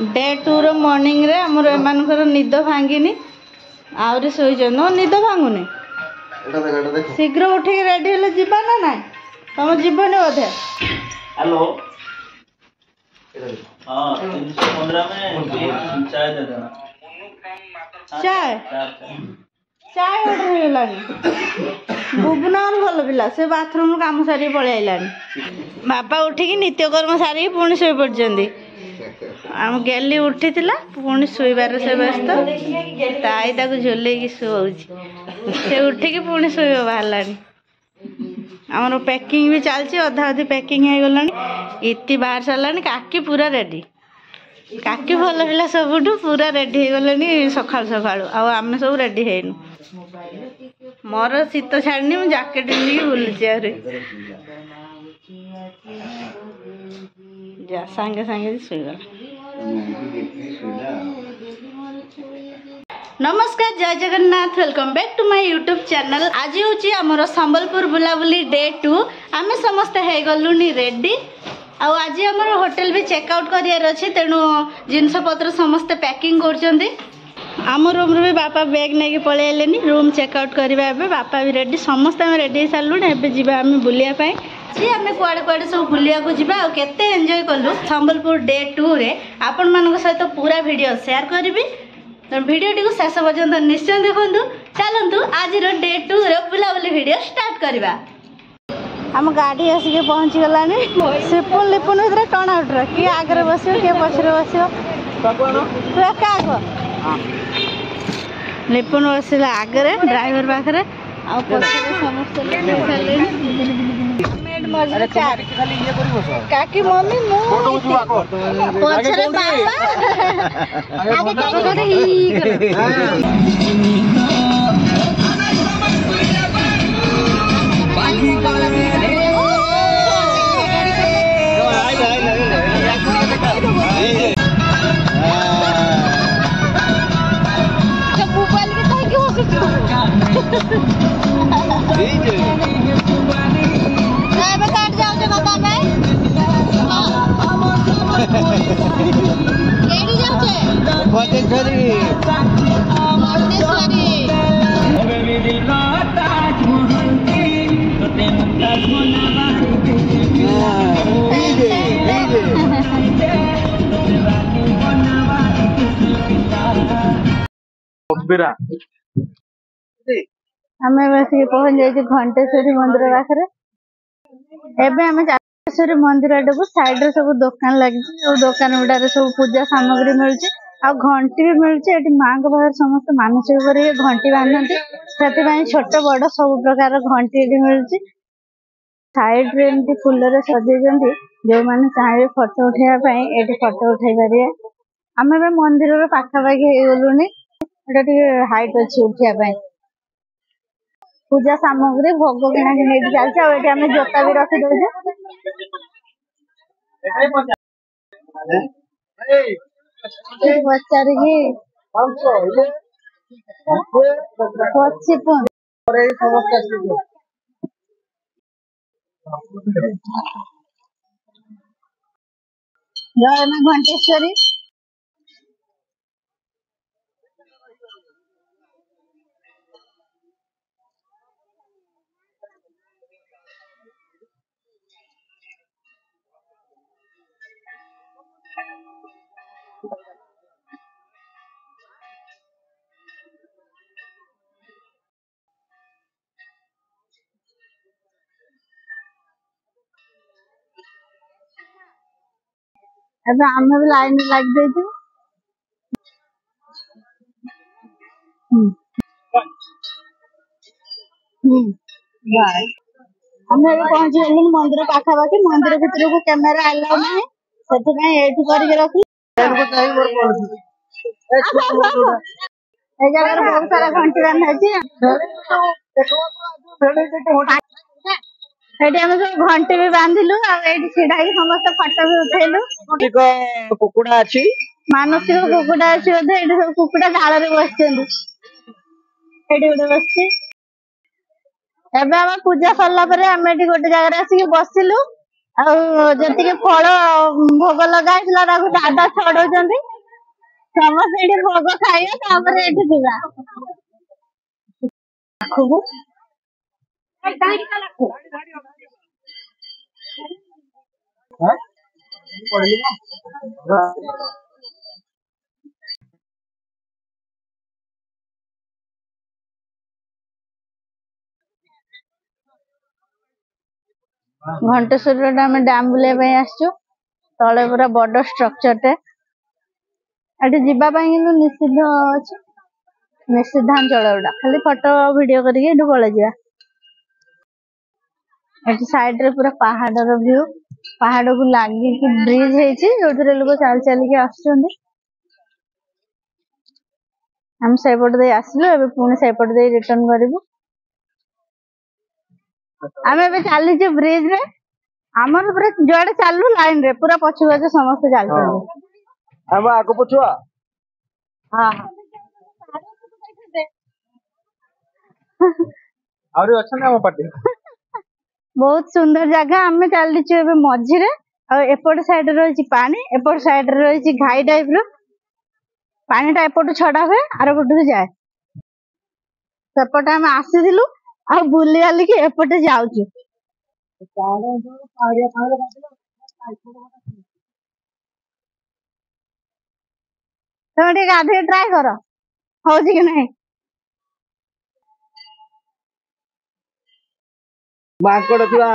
Day 2 रो morning रे हमर एमानकर निद भांगिनी आउरी सोइजन नो निद भांगुनी शीघ्र उठी रेडी हेले जीवा ना ना तुम जीवनी बोधे हेलो हां 315 में चाय दे देना चाय चाय ऑर्डर हो गलानी बुबनार भल पिला से बाथरूम काम सारी पळे आइलानी बापा उठिकी नित्यकर्म सारी पुणी सोई पड़जंदी आम गेली उठी थिला पुणी सोईबार से व्यस्त ताई ताको झोलेकी सोउची से उठिकी पुणी सोइबा बाहरलानी आमर पैकिंग भी चलची अधा अधी पैकिंग हो गलानी इति बाहर सरलानी काकी पूरा रेडी काकी भल पिला सबुठू पूरा रेडी हो गलानी सकाळ सकाळ आम सब रेडी हेनु मोर शीत छाड़नी मु जैकेट पिंधि बुलुची अरे जा सांगे सांगे सोईगला। नमस्कार जय Jagannath welcome back to my YouTube channel. आज हूँ आमर संबलपुर बुलाबुली डे 2 आम समस्ते हो गलुनी रेडी आज आम होटेल भी चेकआउट करार अच्छे तेणु जिनस पत्र समस्ते पैकिंग कर आम रूम रे भी बापा बैग नहीं पलि आले रूम चेकआउट करवा बापा भी रेडी समस्त आम रेडी सारू एवं जी आम बुलापाई आम कुआड़े कुआड़े सब बुलिया जावा केते एंजॉय कलु संबलपुर डे 2 रे आपण मान सहित पूरा वीडियो शेयर करी तो वीडियो को शेष पर्यंत निश्चय देखु चलतु आज डे 2 रे बुलाबुली वीडियो स्टार्ट करवा। आम गाड़ी आसिक पहुँची गलानी सिपुन लिपुन भर टर्न आउट किए आगे बस किए पछरे बस एका आग लिपुन बसला आगे ड्राइवर पाखे काकी मम्मी पछरे हमें बस पहुंच जाइए घंटेश्वरी मंदिर पाखे एवं घंटेश्वरी मंदिर आड़क साइड सब दुकान लगी दुकान गुड़ार सब पूजा सामग्री मिलूँ आ घंटी भी मिलूँ माँ को पाखे समस्त मानसिक कर घंटी बांधती से छोट बड़ सब प्रकार घंटी मिलूँ साइड रे एमती फूल सजे जो मैंने चाहिए फोटो उठाइबा ये फोटो उठाई पारे आम मंदिर पाखापाखि हो गलुनी हाइट अच्छी उठापी पूजा सामग्री भोग किना कि चलती आम जोता भी रखी दे घंटेश्वरी अब आम भी लाइन लग आम पहुंच गलु मंदिर पाखापाखि मंदिर भीतर को कैमेरा अलाउ ना रखी बहुत सारा घंटी सब घंटी भी बांधिलु छिड़ा समस्त फोटो भी उठेलु कुकुड़ा अच्छी मानसिक कुकुड़ा अच्छी बोधे सब कुकुड़ा झाल बस एबे आम पूजा सरला परे आमे एठी गोटे जगह आसिक बसिलु आ जति के फल भोग लगा हिला दादा छडौचंदी ସମସ୍ତେ ଏଠି ଭୋଗ ଖାଇବା ତାପରେ ଏଠି ଯିବା ପାଖକୁ। घंटेश्वर डैम बुलाइबा आसचु तले पूरा बड़ स्ट्रक्चर टे एटी जीवाई कि निषिद्ध अच्छे निषिद्धांचल गुड़ा खाली फोटो वीडियो करके पलि जा साइड रे पूरा पहाड़ व्यू पहाड़ को लगी ब्रिज है लोग चल चलिए आसुँच हम सेपट दे आसलु ए पुणी सेपट दे रिटर्न करूँ आम ए चलीचु ब्रिज रे आमर पूरा जुआडे चलू लाइन रे पूरा पछु पछु समस्त चलते हम आगो पछुआ हां आउरी अछन हम पार्टी बहुत सुंदर जगह आम चलीचु ए मझिरे एपट साइड रही पानी एपट साइड रही घाई टाइप रो पानीटा एपटू छड़ा हुए आर पटू जाए सेपटे आम आसीलु आ बुली बालिकी एपटे जाऊचु तुम टे गाधे ट्राए कर हो कि नहीं माकड़ थुआ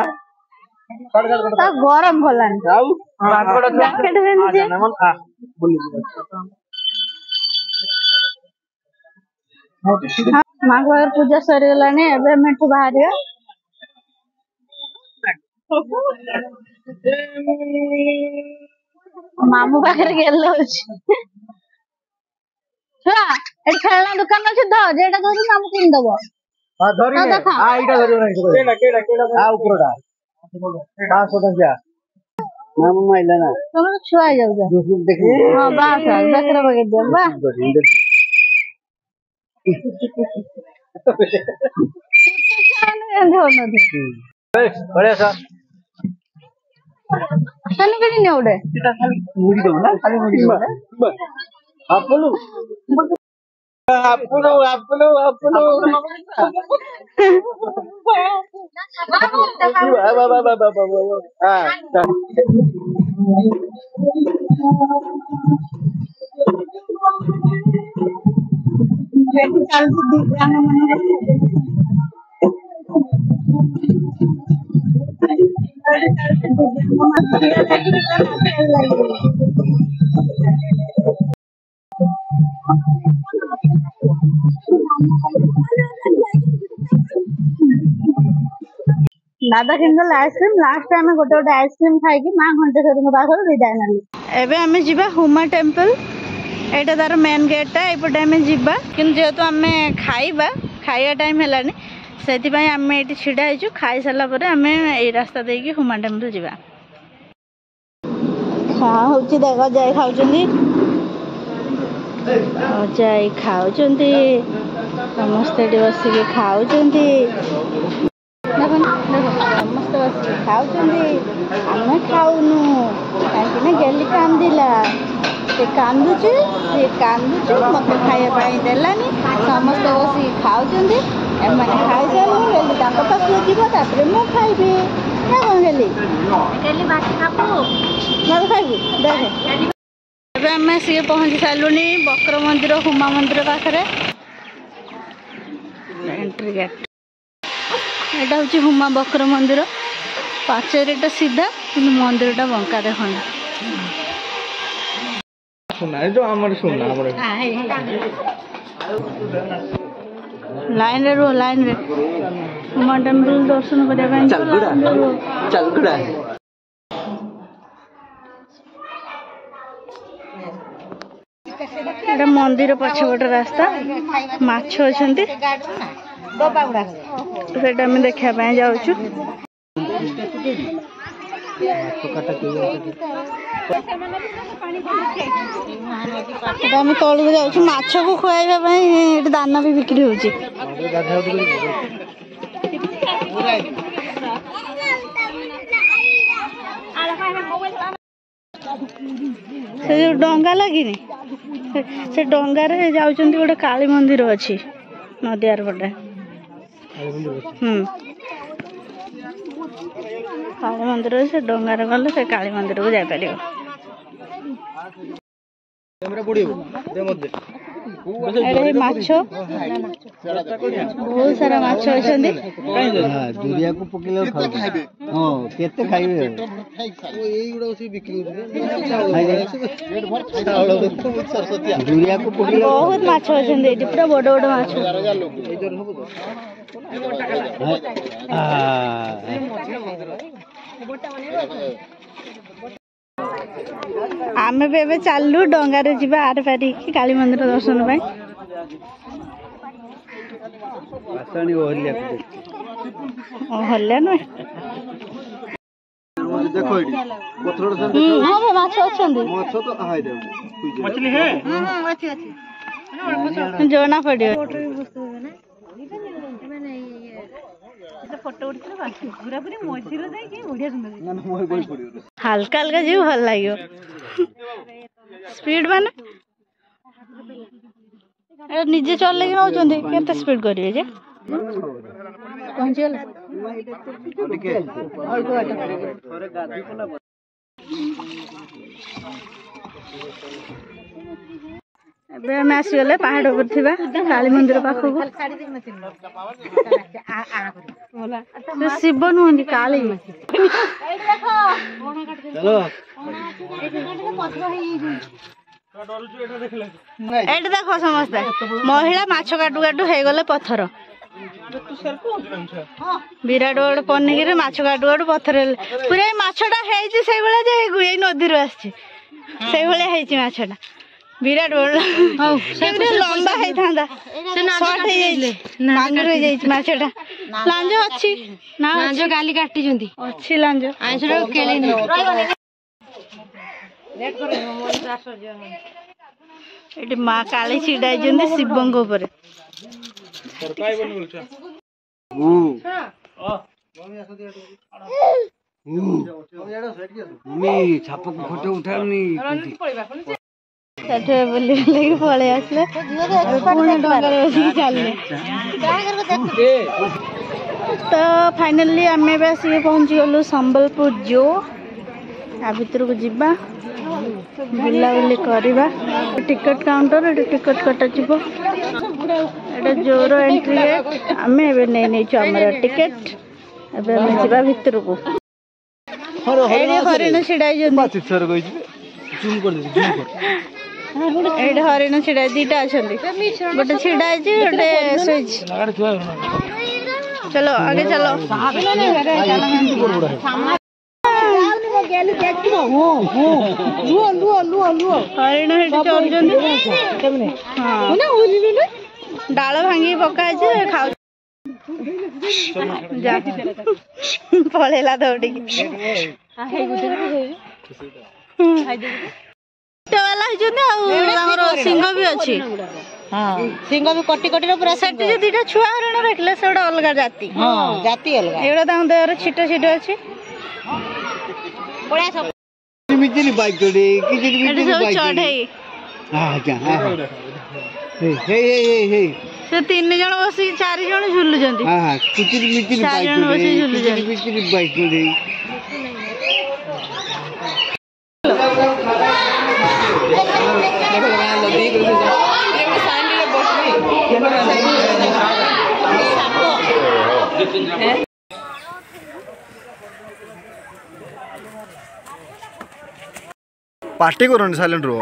तो गरम भलानी माकड़ थुआ जैकेट पिंधि बुली माँ बाहर पूजा सरी गलानी एबे हम एठू बाहर मामू पाखे गेलो छुआ एट खेलना दुकान अच्छे तो जेटा कहू मामू किन दब हां धरि ने आ इटा धरि नै केडा आ ऊपरडा 510 मामू माइला ना तुम छुआ जाऊ जा देखि हां बास बेकर बगे दे बा बड़े सा खाली कड़ी ने उड़े मुड़ी दो ना खाली मुड़ी दो आपलो आपलो आपलो आपलो दादा किनल आइसक्रीम लास्ट टाइम गोटे गोटे आइसक्रीम खाई माँ घंटेश्वर पाखर विदाय नाली एबे आमे जिबा हुमा टेम्पल एटा तार मेन गेटा एपटे आमे जिबा किन जेहेतु आमे खाइबा खाइया टाइम हेलानी सेति पई आमे एटी छिडा हिजु खाई साला परे आमे ए रास्ता देकी हुमा टेम्पल जिबा खा होची देखो जाय खाउचंदी जाय खाउचंदी समस्त एटी बसी के खाउचंदी देखो समस्त बस खाउचंदी आमे खाउनु काहे गेली कांदिला से कांदुचे मत खाया पाई देलानी समस्त बस खाउचंदी एमाने खाई सारे गेली ताको पाखु जीवो तापरे मु खाइबे ना कोन गेली बाटी खाबो ना खाइबे देखे एबे हमें से पहुंच सालुनी बक्र मंदिर हुमा मंदिर पाखरे एंट्री गेट एटा होची हुमा बक्र मंदिर पाचेरीटा सीधा कि मंदिरटा बंका देखना सुना जो हमर सुना हमर लाइन रे रो लाइन रे हुमा टेम्पल दर्शन करबा ପାଇଁ चल गुड़ा एटा मंदिर पछपट रास्ता माछ अछंती सेटा हम देखा पाए जाउछु तलू जाऊँ माछ को खुआइबा दाना भी बिक्री होची से जो डंगा लगिनी से डंगार जाउचंती गोटे काली मंदिर अच्छी नदियार पटे काली मंदिर से डंगार गले से काली मंदिर को जापर माछ बहुत सारा माछ अच्छा दुरिया को पकेले केते खाइबे दुरिया को पकेले बहुत माछ अच्छा पूरा बड़ बड़ माछ आमे भी एबे चालू डंगारे जीवा आर पारी काली मंदिर दर्शन पाई हल्ला नुहे देखो माछ जना पड़े हल्का हल्का जीव भल लगे स्पीड माने निजे चल लगे नौ स्पीड करेंगे जे पहुंचीगला आम आसीगले पहाड़ पर थी काली मंदिर पाखक शिव नुहति काली एट देख समस्ते महिला माछ काटू काटू हो गले पत्थर विराट बड़ पनिकी माछ काटू काटू पत्थर पूरा माछटा है नदी आसी माछटा विराट बड़ लंबा होता मांगुर हो माछटा लांज अच्छी लांज काली काटी अच्छी लांज ये माँ काली छिड़ा शिवंग छाप को फोटो उठानी पलि आसले तो फाइनली आम आसिक पहुँची गलु संबलपुर जो आ भर को जीवा बुलाबुली करवा टिकट काउंटर टिकट कटा ये जोर एंट्री गेट आम नहीं टिकेट एवं भितर को हरिण छिड़ा हरिण छिड़ा दीटा अच्छा गोटे छिड़ा गोटे चलो आगे चलो हरिण डाल भांगी पका खाऊ पलैला दौड़ी सिंह भी अच्छी सिंह भी कटी कटी पूरा से दीटा छुआ हरिण रखले से अलग जाति जाति अलग एगुड़ा देहर छिट छिट अच्छी से 3 जन बस 4 जन झुलुंट 4 जन बस झुलुंट पार्टी करो साइलेंट रो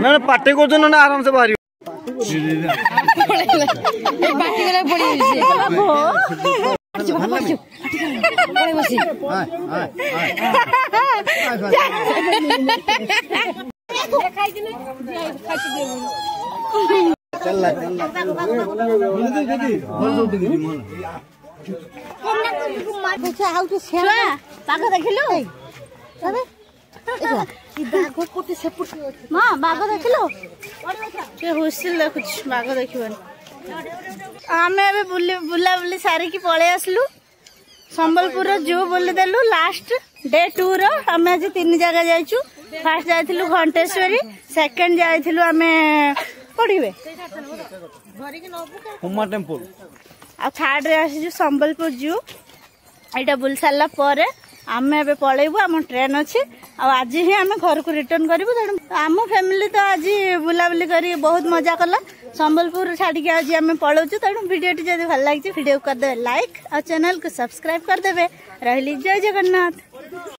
ना पार्टी कर आराम से बाहर बाघ देख हुसिल देखु बाघ देख आम बुला बुली सारिकी पलि आसलु संबलपुर जू बुलीदेलु लास्ट डे 2 रो आम आज 3 जगह जाइचु। फास्ट जाइथिलु घंटेश्वरी, सेकंड जाइथिलु आमे पढ़िबे हुम्मा टेम्पल आ थर्ड रे आसी संबलपुर जू। एटा बुल सारा पर आम ए पलैबू आम ट्रेन अच्छी आज ही आम घर को रिटर्न करूँ। तेणु आम फैमिली तो आज बुलाबुली कर बहुत मजा कला। संबलपुर छाड़ी आज आम पलाऊँ। तेणु वीडियो जब भल लगी वीडियो करदे लाइक और चैनल को सब्सक्राइब करदे। रही जय जगन्नाथ।